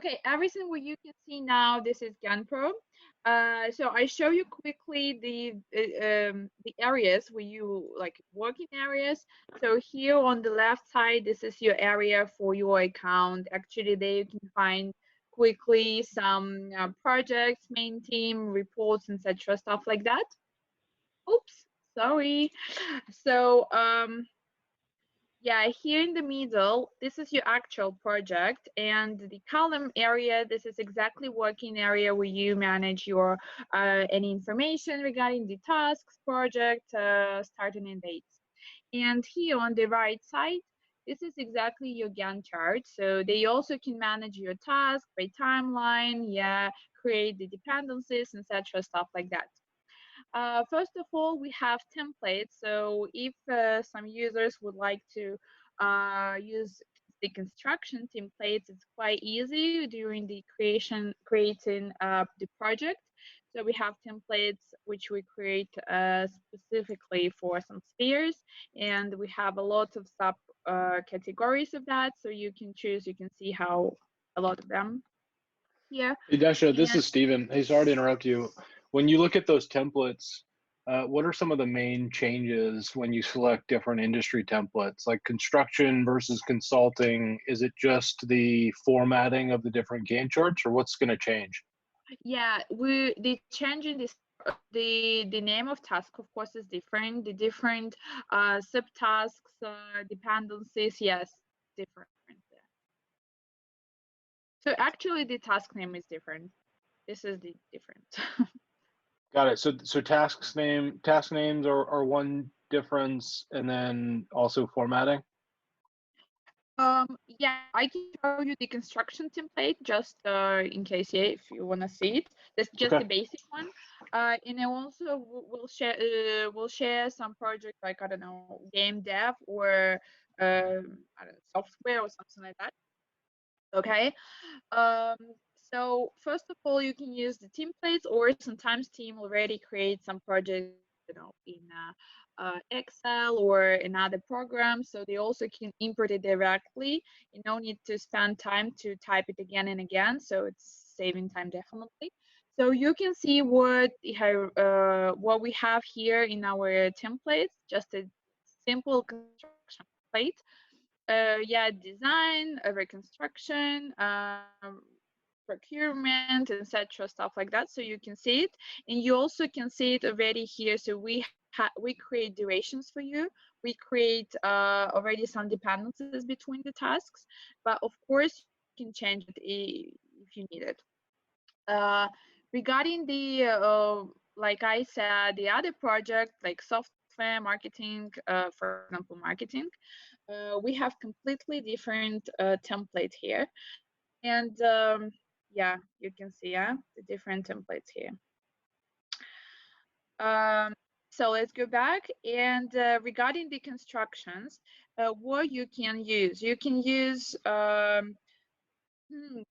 Okay, everything what you can see now, this is GanttPro. So I show you quickly the areas where you like working areas. So here on the left side, this is your area for your account. Actually, there you can find quickly some projects, main team, reports, etc., stuff like that. Oops, sorry. So yeah, here in the middle, this is your actual project, and the column area, this is exactly working area where you manage your any information regarding the tasks, project, starting and dates. And here on the right side, this is exactly your Gantt chart. So they also can manage your task by timeline, yeah, create the dependencies, etc., stuff like that. First of all, we have templates. So if some users would like to use the construction templates, it's quite easy during the creating the project. So we have templates which we create specifically for some spheres, and we have a lot of sub categories of that. So you can choose, you can see how a lot of them here. Hey, Dasha, this And is Steven. Hey, sorry to interrupt you. When you look at those templates, what are some of the main changes when you select different industry templates, like construction versus consulting? Is it just the formatting of the different Gantt charts, or what's going to change? yeah, the changing this the name of task of course is different. The different subtasks, dependencies, yes, different. So actually the task name is different. This is the difference. Got it. So task names are one difference, and then also formatting. Yeah, I can show you the construction template just in case, yeah, if you want to see it. That's just Okay. the basic one. And I also will share some project like, I don't know, game dev or I don't know, software or something like that. Okay. Um, so first of all, you can use the templates, or sometimes team already create some projects, you know, in Excel or another program, so they also can import it directly. You don't need to spend time to type it again and again, so it's saving time definitely. So you can see what we have here in our templates, just a simple construction template. Yeah, design, reconstruction, procurement, etc., stuff like that. So you can see it, and you also can see it already here. So we create durations for you. We create already some dependencies between the tasks, but of course you can change it if you need it. Uh, Regarding the like I said, the other project like software marketing, for example, marketing, we have completely different template here, and yeah, you can see, yeah, the different templates here. um, so let's go back, and regarding the constructions, what you can use hmm,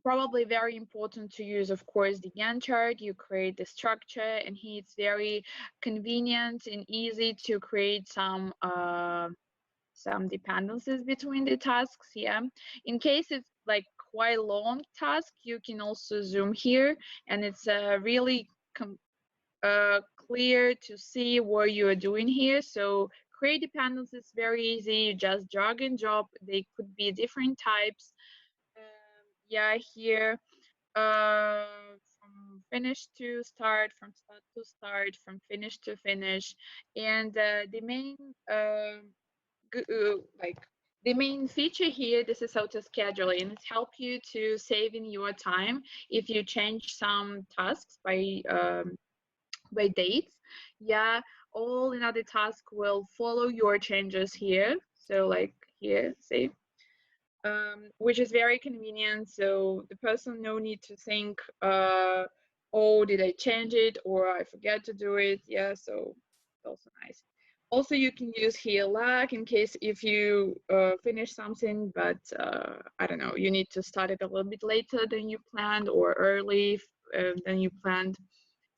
probably very important to use, of course, the Gantt chart. You create the structure, and here it's very convenient and easy to create some dependencies between the tasks. Yeah, in case it's like quite long task, you can also zoom here, and it's really clear to see what you are doing here. So create dependencies very easy. You just drag and drop. They could be different types. Yeah, here from finish to start, from start to start, from finish to finish, and the main like the main feature here, this is auto scheduling. It helps you to save in your time if you change some tasks by dates. Yeah, all another task will follow your changes here. So like here, see, which is very convenient. So the person no need to think, oh, did I change it or I forget to do it? Yeah, so it's also nice. Also, you can use here lag in case if you finish something, but I don't know, you need to start it a little bit later than you planned or early than you planned.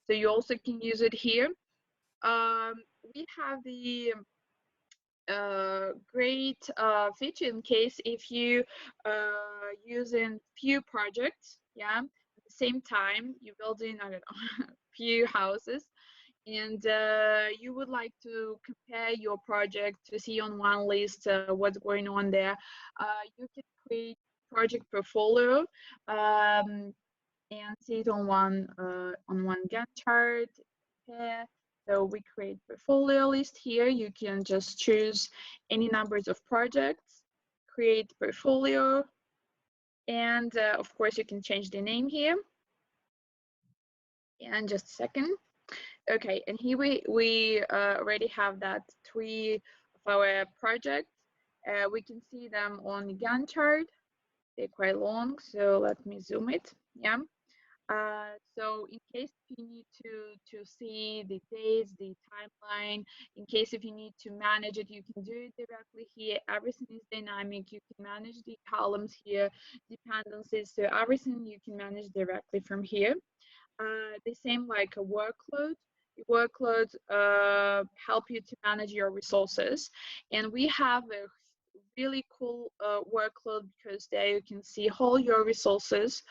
So you also can use it here. We have the great feature in case if you using few projects, yeah, at the same time you're building, I don't know, few houses, and you would like to compare your project to see on one list what's going on there. You can create project portfolio, and see it on one Gantt chart here. So we create portfolio list here. You can just choose any numbers of projects, create portfolio, and of course you can change the name here. And just a second. Okay, and here we already have that 3 of our projects. We can see them on the Gantt chart. They're quite long, so let me zoom it. Yeah. So in case you need to see the dates, the timeline, in case if you need to manage it, you can do it directly here. Everything is dynamic. You can manage the columns here, dependencies. So everything you can manage directly from here. The same like a workload. Workloads help you to manage your resources, and we have a really cool workload because there you can see all your resources.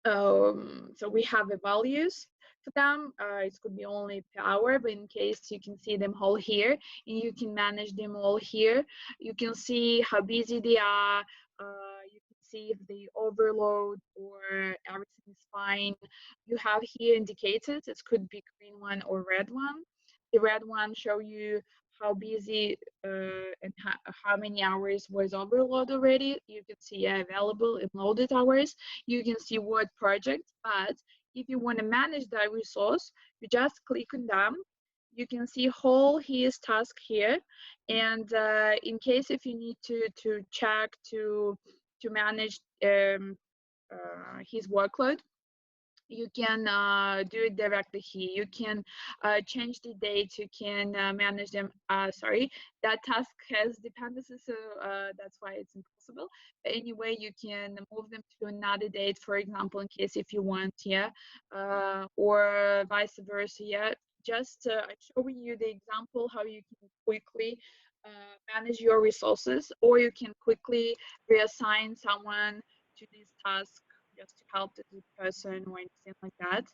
So we have the values for them. It could be only per hour, but in case you can see them all here, and you can manage them all here. You can see how busy they are. You can see if they overload or everything is fine. You have here indicators. It could be green one or red one. The red one show you how busy and how many hours was overload already. You can see available and loaded hours. You can see what project, but if you want to manage that resource, you just click on them. You can see whole his task here, and in case if you need to check to manage his workload, you can do it directly here. You can change the date. You can manage them. Sorry, that task has dependencies, so that's why it's impossible. But anyway, you can move them to another date, for example, in case if you want, yeah, or vice versa, yeah. Just I'm showing you the example how you can quickly manage your resources, or you can quickly reassign someone to this task just to help the person or anything like that.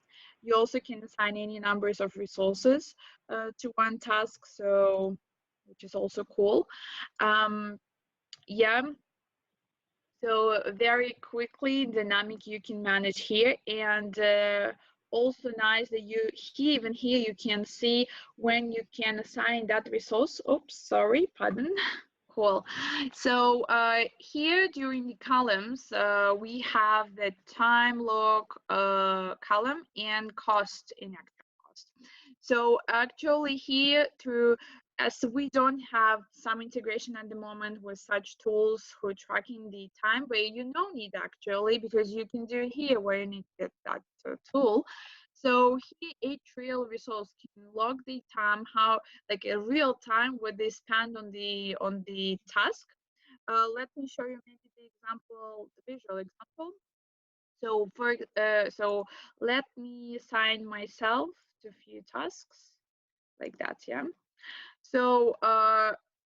You also can assign any numbers of resources to one task, so which is also cool. Yeah, so very quickly dynamic you can manage here, and also nice that you here, even here you can see when you can assign that resource. Oops, sorry, pardon. Cool. So here during the columns, we have the time log column and cost in actual cost. So actually here through, as we don't have some integration at the moment with such tools for tracking the time, but you don't need actually because you can do it here where you need that tool. So here each real resource can log the time, how like a real time what they spend on the task. Let me show you maybe the example, the visual example. So so let me assign myself to a few tasks like that, yeah. So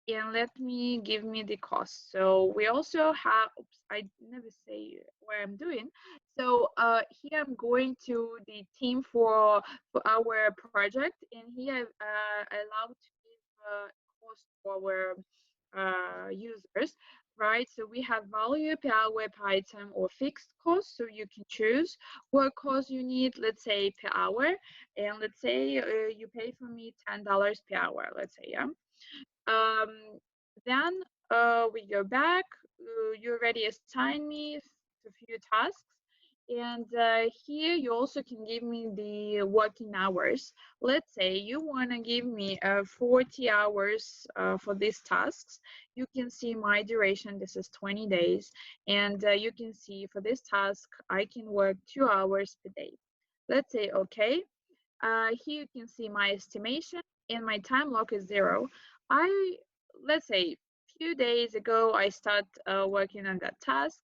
and let me give me the cost. So we also have, oops, I never say what I'm doing. So here I'm going to the team for our project, and here I allow to give cost for our users, right? So we have value per hour per item or fixed cost. So you can choose what cost you need, let's say per hour, and let's say you pay for me $10 per hour, let's say, yeah. Then we go back. You already assigned me a few tasks. And here you also can give me the working hours. Let's say you want to give me 40 hours for these tasks. You can see my duration. This is 20 days. And you can see for this task, I can work 2 hours per day. Let's say, okay. Here you can see my estimation and my time lock is 0. Let's say few days ago, I start working on that task.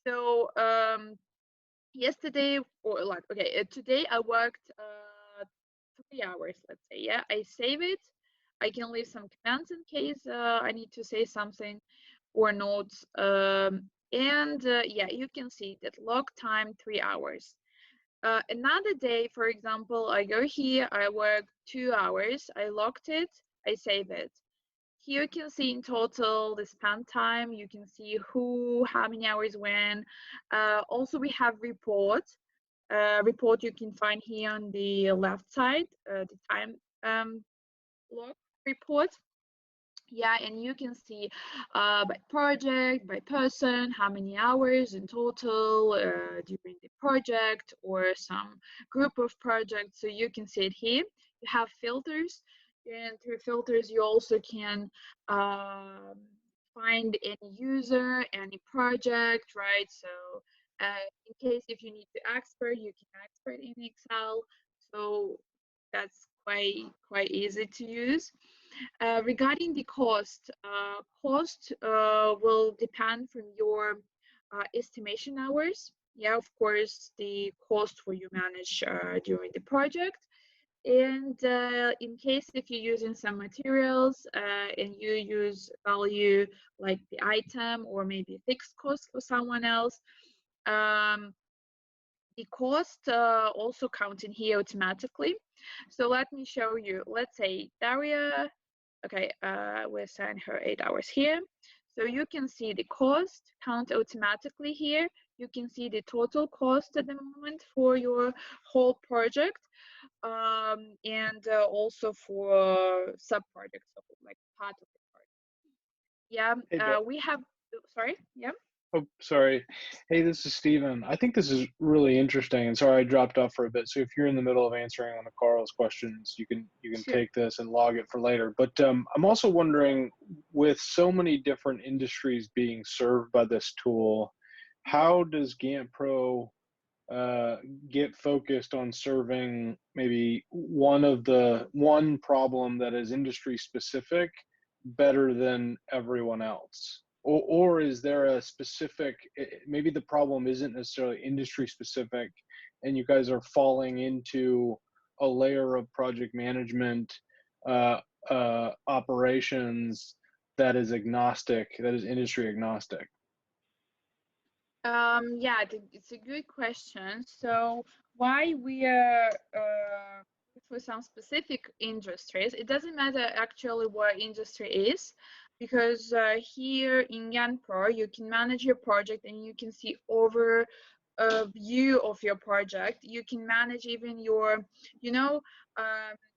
So yesterday, or like, okay, today I worked 3 hours, let's say, yeah. I save it. I can leave some comments in case I need to say something or notes. And yeah, you can see that log time 3 hours. Another day, for example, I go here, I work 2 hours, I logged it, I save it. Here you can see in total the span time, you can see who, how many hours when. Also, we have report. Report you can find here on the left side, the time log report. Yeah, and you can see by project, by person, how many hours in total during the project or some group of projects. So you can see it here. You have filters, and through filters you also can um, find any user, any project, right? So in case if you need to export, you can export in Excel. So that's quite easy to use. Regarding the cost, cost will depend from your estimation hours. Yeah, of course, the cost for you manage during the project. And in case if you're using some materials and you use value like the item or maybe fixed cost for someone else, um, the cost also count in here automatically. So let me show you. Let's say Daria. Okay, we assign her 8 hours here. So you can see the cost count automatically here. You can see the total cost at the moment for your whole project, and also for sub-projects, so like part of the project. Yeah, Hey, we have, sorry, yeah. oh, sorry. Hey, this is Steven. I think this is really interesting, and sorry I dropped off for a bit. So if you're in the middle of answering one of Carl's questions, you can Sure. take this and log it for later. But I'm also wondering, with so many different industries being served by this tool, how does GanttPro uh, get focused on serving maybe one problem that is industry specific better than everyone else? Or is there a specific, maybe the problem isn't necessarily industry specific and you guys are falling into a layer of project management uh, operations that is agnostic, that is industry agnostic? Yeah, it's a good question. So why we are for some specific industries, it doesn't matter actually what industry is, because here in GanttPro you can manage your project and you can see over a view of your project. You can manage even your, you know,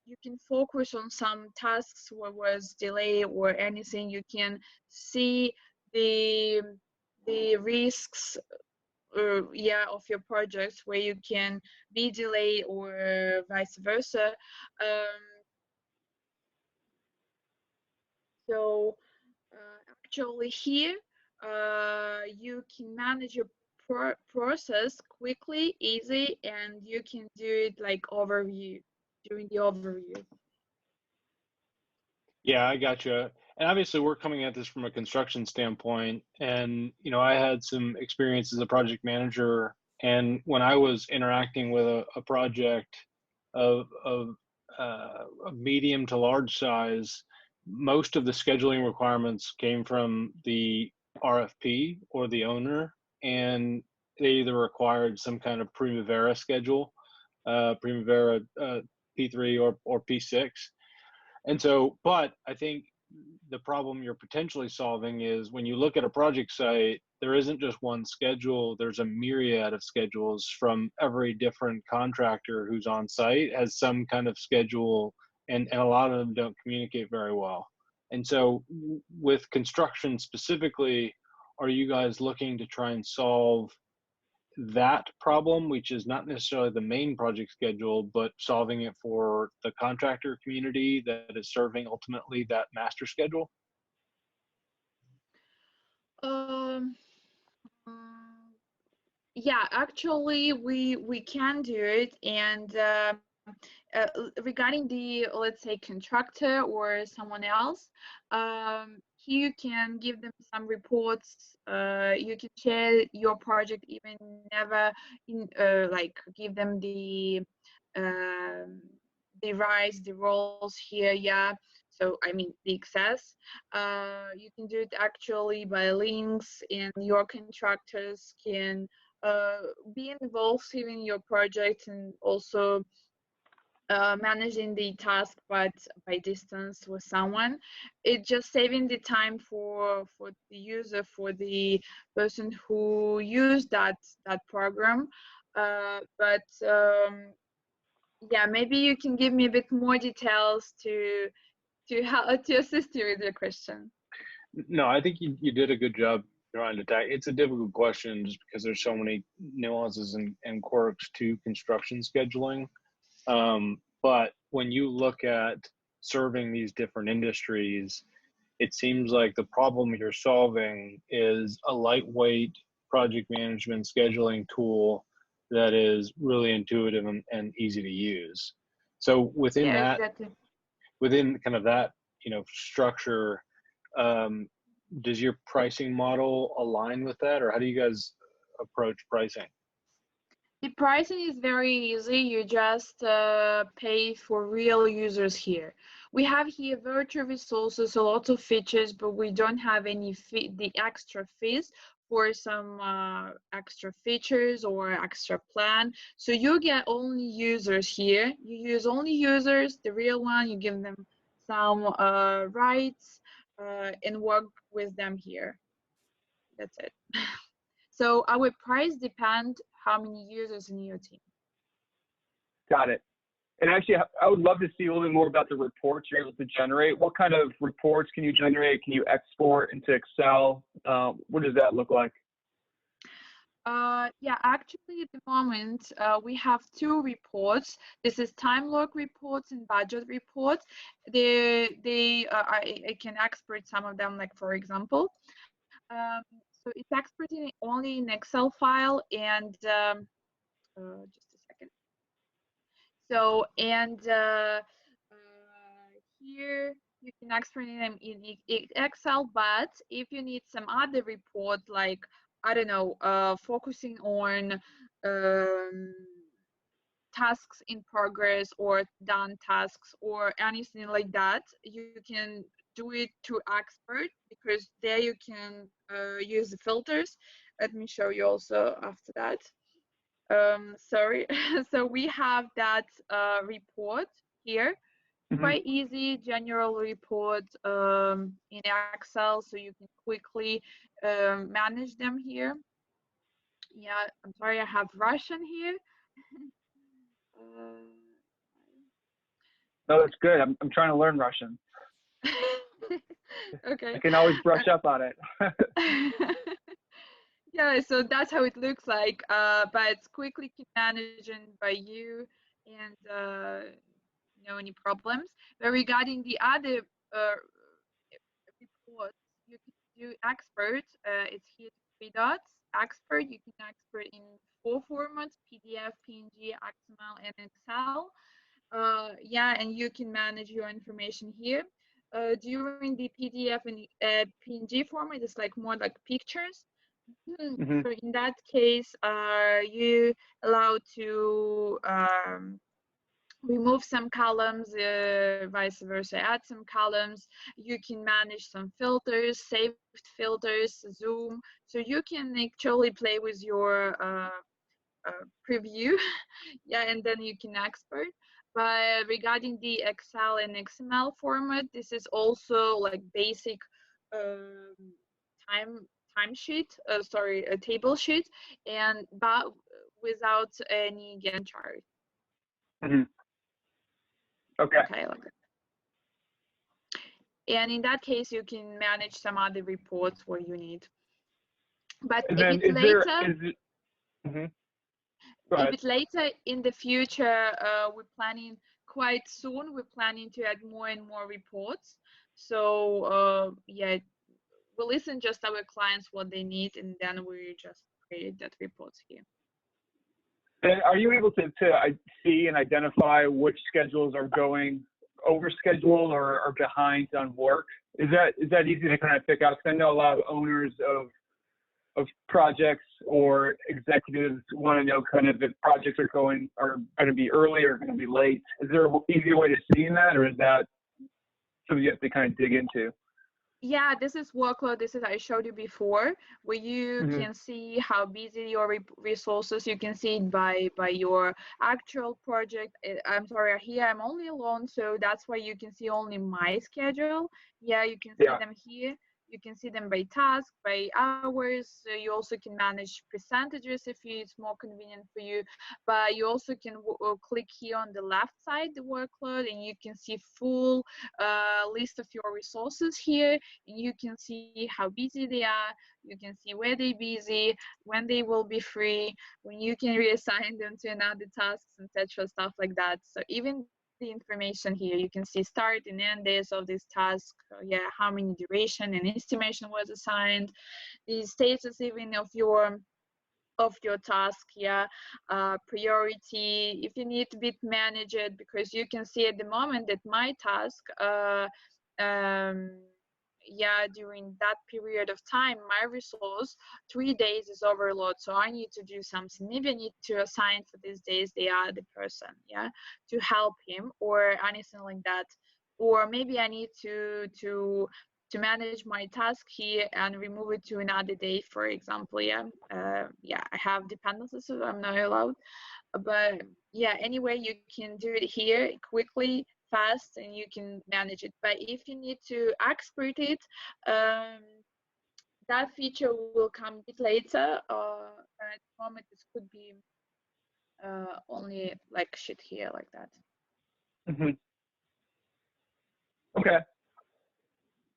you can focus on some tasks where was delay or anything. You can see the risks yeah of your projects where you can be delayed or vice versa. um, so actually here you can manage your process quickly, easy, and you can do it like overview during the overview. Yeah, I gotcha. And obviously, we're coming at this from a construction standpoint. And, I had some experience as a project manager. And when I was interacting with a project of medium to large size, most of the scheduling requirements came from the RFP or the owner. And they either required some kind of Primavera schedule, Primavera P3 or P6. And so, but I think the problem you're potentially solving is when you look at a project site, there isn't just one schedule, there's a myriad of schedules from every different contractor who's on site has some kind of schedule, and a lot of them don't communicate very well. And so, with construction specifically, are you guys looking to try and solve that problem, which is not necessarily the main project schedule, but solving it for the contractor community that is serving ultimately that master schedule? um yeah, actually we can do it. And regarding the, let's say, contractor or someone else, here you can give them some reports. You can share your project, even never in like give them um, the rights, the roles here. Yeah, so I mean the excess. You can do it actually by links, and your contractors can be involved in your project, and also managing the task but by distance with someone. It's just saving the time for the user, for the person who used that program. But yeah, maybe you can give me a bit more details to how to assist you with your question. No, I think you did a good job trying to attack. It's a difficult question just because there's so many nuances and quirks to construction scheduling. But when you look at serving these different industries, it seems like the problem you're solving is a lightweight project management scheduling tool that is really intuitive and easy to use. So within Yeah, that, exactly. within kind of that, structure, um, does your pricing model align with that, or how do you guys approach pricing? The pricing is very easy. You just pay for real users here. We have here virtual resources, a lot of features, but we don't have any the extra fees for some extra features or extra plan. So you get only users here. You use only users, the real one. You give them some rights and work with them here. That's it. So our price depends how many users in your team. Got it. And actually, I would love to see a little bit more about the reports you're able to generate. What kind of reports can you generate? Can you export into Excel? What does that look like? Yeah, actually at the moment we have two reports. This is time log reports and budget reports. I can export some of them, like for example. So it's exporting only in Excel file, and just a second. So, and here you can export them in Excel, but if you need some other report, like, I don't know, focusing on tasks in progress or done tasks or anything like that, you can do it to expert, because there you can use the filters. Let me show you also after that. Sorry. So we have that report here, Mm-hmm. quite easy general report in Excel, so you can quickly manage them here. Yeah, I'm sorry, I have Russian here. No, that's good. I'm trying to learn Russian. Okay. I can always brush up on it. Yeah, so that's how it looks like, but it's quickly managed by you, and no any problems. But regarding the other reports, you can do expert. It's here three dots. Expert, you can export in four formats: PDF, PNG, XML, and Excel. Yeah, and you can manage your information here. During the PDF and PNG format, it's like more like pictures. Mm-hmm. So in that case, you allowed to remove some columns, vice versa, add some columns. You can manage some filters, saved filters, zoom. So you can actually play with your preview. Yeah, and then you can export. But regarding the Excel and XML format, this is also like basic um, timesheet, sorry, a table sheet, and but without any Gantt chart. Mm-hmm. Okay. Okay, like that. And in that case, you can manage some other reports where you need. But And a then bit later, mm-hmm. Go a ahead. bit later in the future, we're planning quite soon. We're planning to add more and more reports. So yeah, we listen just our clients what they need, and then we just create that reports here. And are you able to see and identify which schedules are going over schedule or behind on work? Is that easy to kind of pick out? Because I know a lot of owners of projects or executives want to know kind of if projects are going to be early or going to be late. Is there an easier way to see that, or is that something you have to kind of dig into? Yeah, this is workload. This is I showed you before, where you Mm-hmm. can see how busy your resources. You can see it by your actual project. I'm sorry, here I'm only alone, so that's why you can see only my schedule. Yeah, you can see Yeah. them here. You can see them by task, by hours. You also can manage percentages if it's more convenient for you. But you also can click here on the left side, the workload, and you can see full list of your resources here. You can see how busy they are. You can see where they're busy, when they will be free, when you can reassign them to another tasks, etc., stuff like that. So even the information here, you can see start and end days of this task, yeah, how many duration and estimation was assigned, the status even of your task, yeah, priority, if you need to bit manage it, because you can see at the moment that my task, um, yeah, during that period of time, my resource 3 days is overload, so I need to do something. Maybe I need to assign for these days the other person, yeah, to help him or anything like that. Or maybe I need to manage my task here and remove it to another day, for example. Yeah, yeah, I have dependencies, so I'm not allowed. But yeah, anyway, you can do it here quickly, fast, and you can manage it. But if you need to export it, um, that feature will come a bit later. At the moment, this could be only like shit here like that. Mm-hmm. Okay.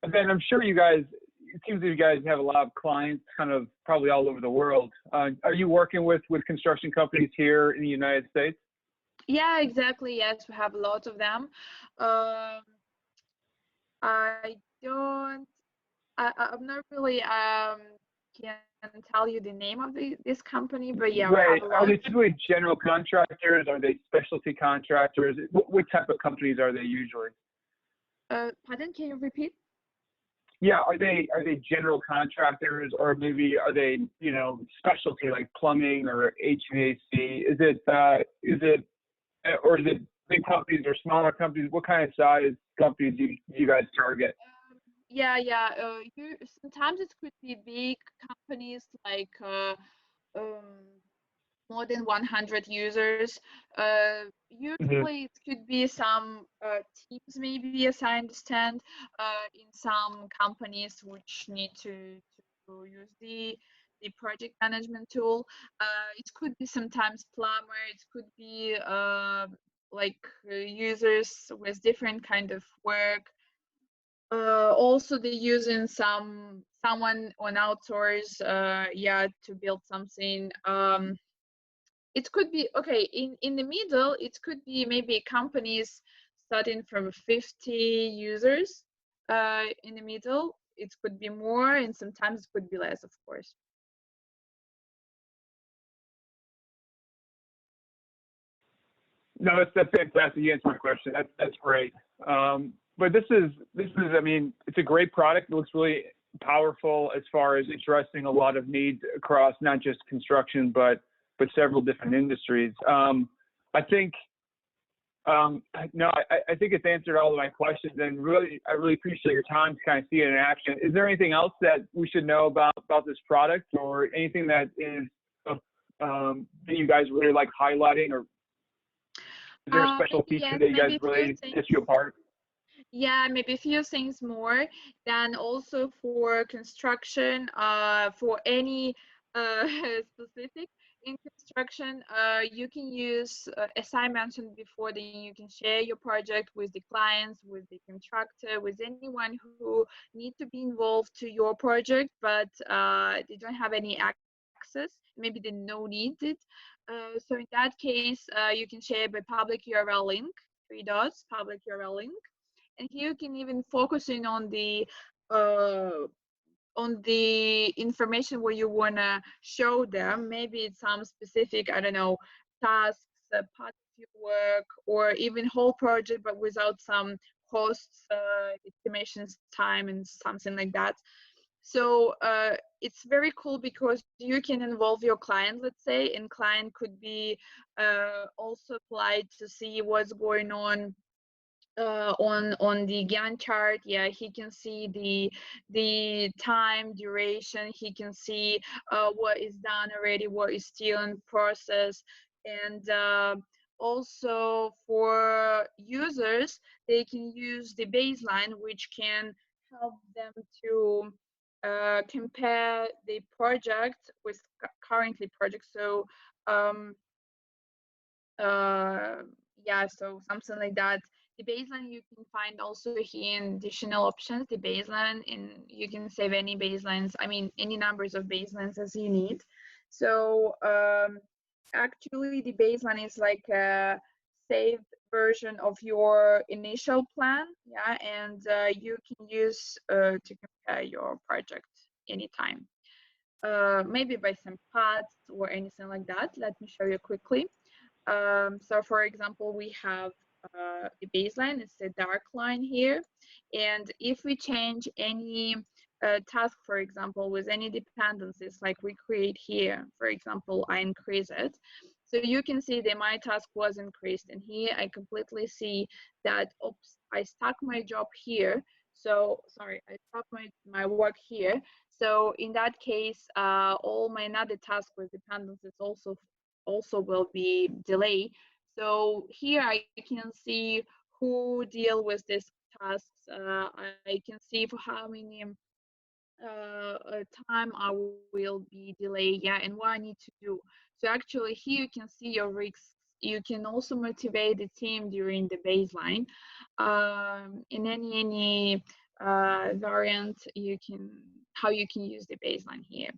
And then I'm sure you guys, it seems that you guys have a lot of clients kind of probably all over the world. Are you working with construction companies here in the United States? Yeah, exactly. Yes, we have a lot of them. Um, I don't. I'm not really can tell you the name of this company, but yeah, we Right. have a Are lot. they typically general contractors? Are they specialty contractors? What type of companies are they usually? Pardon, can you repeat? Yeah, are they general contractors, or maybe are they, specialty like plumbing or HVAC? Is it or is it big companies or smaller companies? What kind of size companies do you guys target? Yeah, yeah. Sometimes it could be big companies like um, more than 100 users. Hmm. Usually it could be some teams, maybe, as I understand, in some companies which need to use the project management tool. It could be sometimes plumber. It could be like users with different kind of work. Also, they're using someone on outsource, yeah, to build something. It could be okay in the middle. It could be maybe companies starting from 50 users. In the middle, it could be more, and sometimes it could be less, of course. No, that's fantastic. You answered my question. That's great. But this is, I mean, it's a great product. It looks really powerful as far as addressing a lot of needs across not just construction, but several different industries. I think no, I think it's answered all of my questions, and I really appreciate your time to kind of see it in action. Is there anything else that we should know about this product, or anything that is that you guys really like highlighting, or is there a special Maybe feature yes, that you guys maybe a few really things. sets you apart? Yeah, maybe a few things more. Then also for construction, for any specific in construction, you can use, as I mentioned before, then you can share your project with the clients, with the contractor, with anyone who need to be involved to your project, but they don't have any access. Maybe they no need it. So in that case, you can share by public URL link, 3 dots, public URL link, and here you can even focusing uh, on the information where you want to show them. Maybe it's some specific, I don't know, tasks, part of your work, or even whole project, but without some costs, estimations, time, and something like that. So it's very cool because you can involve your client, let's say, and client could be also applied to see what's going on on the Gantt chart, yeah, he can see the time duration. He can see what is done already, what is still in process, and also for users, they can use the baseline, which can help them to compare the project with currently project. So uh, yeah, so something like that. The baseline you can find also here in additional options. The baseline, and you can save any baselines, I mean any numbers of baselines as you need. So actually the baseline is like a saved version of your initial plan, yeah, and you can use to compare your project anytime. Maybe by some paths or anything like that. Let me show you quickly. So for example, we have the baseline, it's a dark line here. And if we change any task, for example, with any dependencies, like we create here, for example, I increase it. So you can see that my task was increased. And here I completely see that, oops, I stuck my job here. So sorry, I stopped my work here. So in that case, all my another task with dependencies also will be delayed. So here I can see who deal with these tasks. I can see for how many time I will be delayed, yeah, and what I need to do. So actually here you can see your risks. You can also motivate the team during the baseline. In any variant, you can how you can use the baseline here.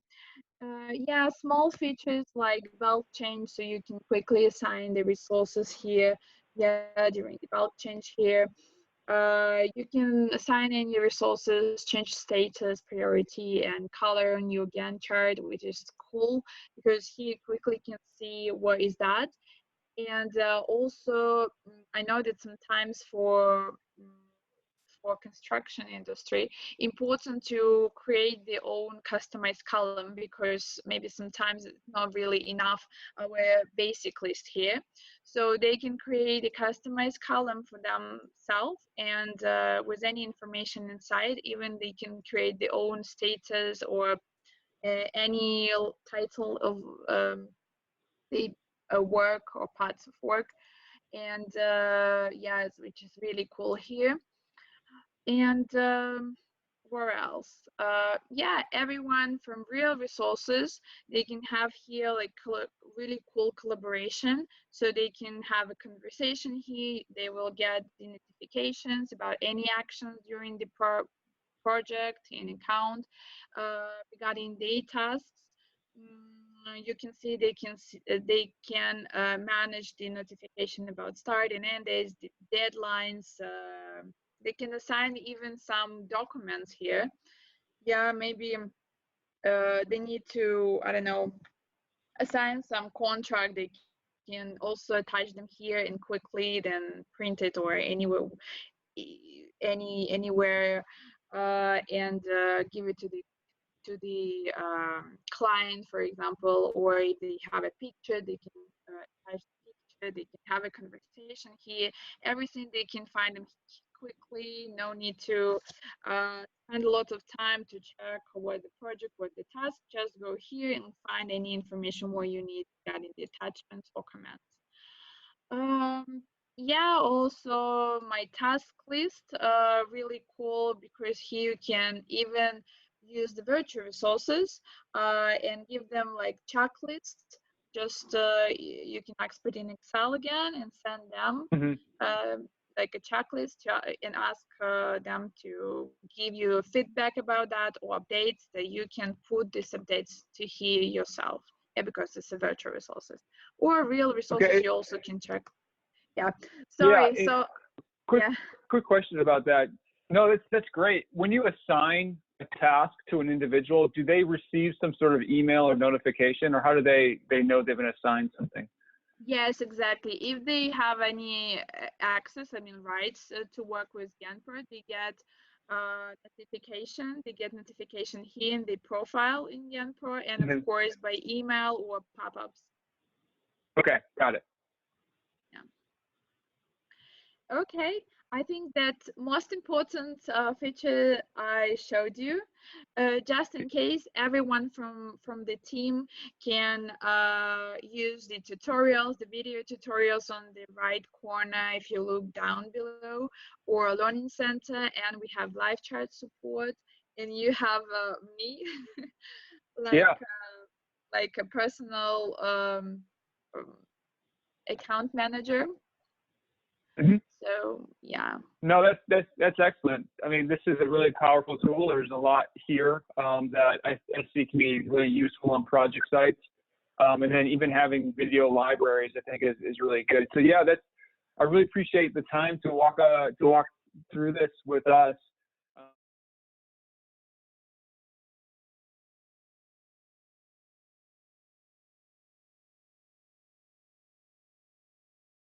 Yeah, small features like bulk change, so you can quickly assign the resources here. Yeah, during the bulk change here. You can assign any resources, change status, priority, and color on your Gantt chart, which is cool because he quickly can see what is that. And also, I know that sometimes for construction industry, important to create their own customized column because maybe sometimes it's not really enough our basic list here. So they can create a customized column for themselves, and with any information inside, even they can create their own status or any title of the work or parts of work. And yeah, which is really cool here. And where else? Yeah, everyone from real resources, they can have here like really cool collaboration. So they can have a conversation here. They will get the notifications about any actions during the project and account. Regarding their tasks, you can see they can manage the notification about start and end days, the deadlines. They can assign even some documents here. Yeah, maybe they need to, I don't know, assign some contract. They can also attach them here and quickly then print it or anywhere and give it to the client, for example, or if they have a picture, they can attach the picture, they can have a conversation here, everything they can find them quickly, no need to spend a lot of time to check what the project, what the task, just go here and find any information what you need regarding the attachments or comments. Yeah, also my task list, really cool because here you can even use the virtual resources and give them like checklists. Just you can export in Excel again and send them like a checklist and ask them to give you feedback about that or updates that you can put these updates to here yourself. Yeah, because it's a virtual resources or real resources. Okay. You also can check. Yeah. Yeah. Sorry. So quick, yeah. quick question about that. No, that's great. When you assign a task to an individual, do they receive some sort of email or notification, or how do they know they've been assigned something? Yes, exactly. If they have any access, I mean, rights to work with GanttPro, they get notification. They get notification here in the profile in GanttPro, and of course by email or pop-ups. Okay, got it. Yeah. Okay. I think that most important feature I showed you, just in case everyone from the team can use the tutorials, the video tutorials on the right corner if you look down below, or a learning center, and we have live chat support, and you have me like Yeah. like a personal um, account manager. Mhm. So yeah. No, that's excellent. I mean, this is a really powerful tool. There's a lot here that I see can be really useful on project sites. And then even having video libraries, I think is really good. So yeah, I really appreciate the time to walk through this with us.